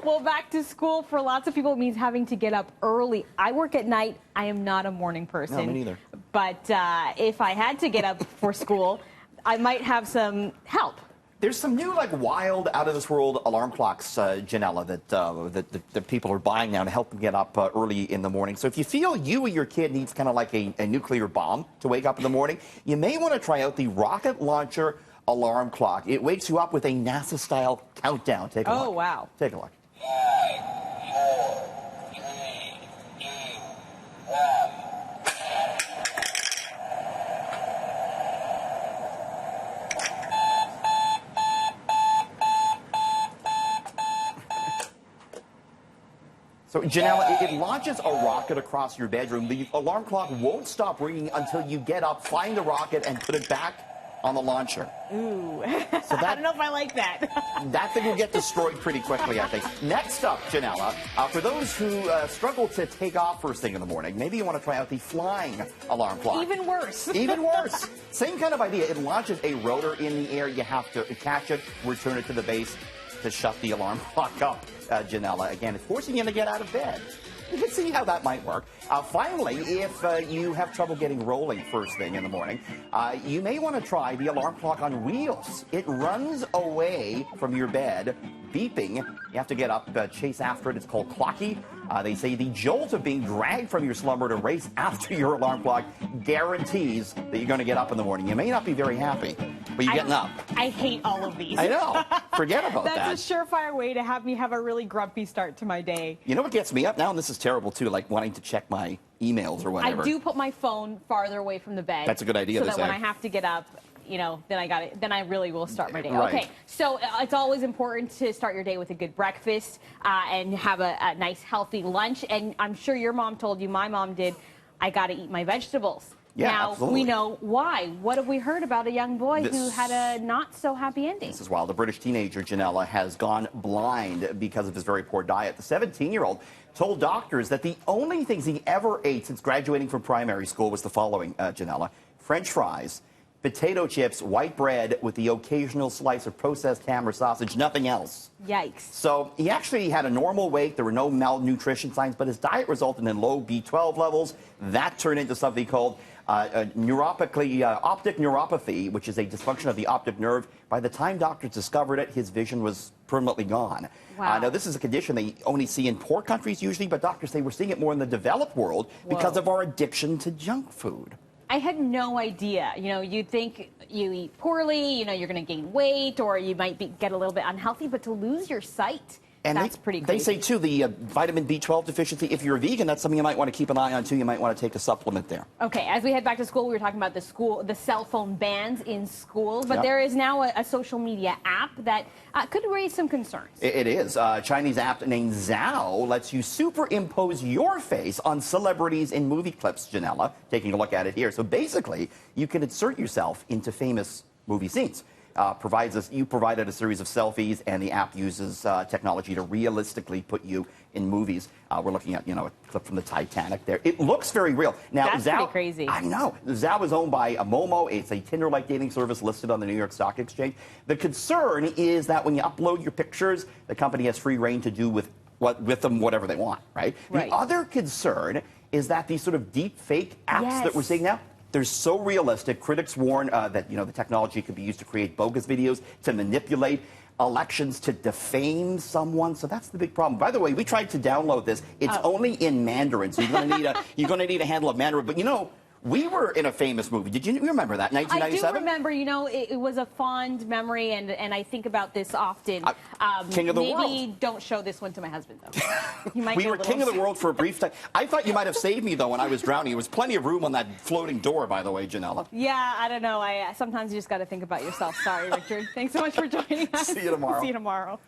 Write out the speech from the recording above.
Well, back to school for lots of people means having to get up early. I work at night. I am not a morning person. No, me neither. But if I had to get up for school, I might have some help. There's some new, like, wild, out-of-this-world alarm clocks, Janella, that people are buying now to help them get up early in the morning. So if you feel you or your kid needs kind of like a nuclear bomb to wake up in the morning, you may want to try out the rocket launcher alarm clock. It wakes you up with a NASA-style countdown. Take a look. Oh, wow. Take a look. 5, 4, 3, 2, 1. So, Janella, it launches a rocket across your bedroom. The alarm clock won't stop ringing until you get up, find the rocket, and put it back on the launcher. Ooh. So I don't know if I like that. That thing will get destroyed pretty quickly, I think. Next up, Janella, for those who struggle to take off first thing in the morning, maybe you want to try out the flying alarm clock. Even worse. Even worse. Same kind of idea. It launches a rotor in the air. You have to catch it, return it to the base to shut the alarm clock up, Janella. Again, it's forcing you to get out of bed. You can see how that might work. Finally, if you have trouble getting rolling first thing in the morning, you may want to try the alarm clock on wheels. It runs away from your bed, beeping. You have to get up, chase after it. It's called clocky. They say the jolt of being dragged from your slumber to race after your alarm clock guarantees that you're going to get up in the morning. You may not be very happy, but you're getting up. I hate all of these. I know. Forget about that. That's a surefire way to have me have a really grumpy start to my day. You know what gets me up now, and this is terrible too, like wanting to check my emails or whatever. I do put my phone farther away from the bed. That's a good idea. So that when I have to get up, you know, then I really will start my day. Right. Okay, so it's always important to start your day with a good breakfast and have a nice healthy lunch. And I'm sure your mom told you, my mom did, I got to eat my vegetables. Yeah, now, absolutely. we know why. What have we heard about a young boy who had a not-so-happy ending? This is wild. The British teenager, Janella, has gone blind because of his very poor diet. The 17-year-old told doctors that the only things he ever ate since graduating from primary school was the following, Janella: French fries, potato chips, white bread with the occasional slice of processed ham or sausage, nothing else. Yikes. So he actually had a normal weight. There were no malnutrition signs, but his diet resulted in low B12 levels. That turned into something called optic neuropathy, which is a dysfunction of the optic nerve. By the time doctors discovered it, his vision was permanently gone. Wow. Now, this is a condition they only see in poor countries usually, but doctors say we're seeing it more in the developed world because of our addiction to junk food. I had no idea. You know, you'd think you eat poorly, you know, you're going to gain weight, or you might get a little bit unhealthy, but to lose your sight, and that's pretty crazy. They say, too, the vitamin B12 deficiency, if you're a vegan, that's something you might want to keep an eye on, too. You might want to take a supplement there. Okay, as we head back to school, we were talking about the cell phone bans in school, but there is now a social media app that could raise some concerns. It is. Chinese app named Zhao lets you superimpose your face on celebrities in movie clips, Janella. Taking a look at it here. So basically, you can insert yourself into famous movie scenes. You provided a series of selfies, and the app uses technology to realistically put you in movies. We're looking at, you know, a clip from the Titanic there. It looks very real. Now, that's Zhao, pretty crazy. I know. Zhao is owned by Momo. It's a Tinder-like dating service listed on the New York Stock Exchange. The concern is that when you upload your pictures, the company has free reign to do with them whatever they want, right? Right. The other concern is that these sort of deep fake apps that we're seeing now, they're so realistic. Critics warn that, you know, the technology could be used to create bogus videos, to manipulate elections, to defame someone. So that's the big problem. By the way, we tried to download this. It's only in Mandarin, so you're going to need a handle of Mandarin. But you know, we were in a famous movie. Did you remember that, 1997? I do remember. You know, it was a fond memory, and I think about this often. King of the World. Maybe don't show this one to my husband, though. He might We get were king of the world for a brief time. I thought you might have saved me, though, when I was drowning. There was plenty of room on that floating door, by the way, Janella. Yeah, I don't know. Sometimes you just got to think about yourself. Sorry, Richard. Thanks so much for joining us. See you tomorrow. See you tomorrow.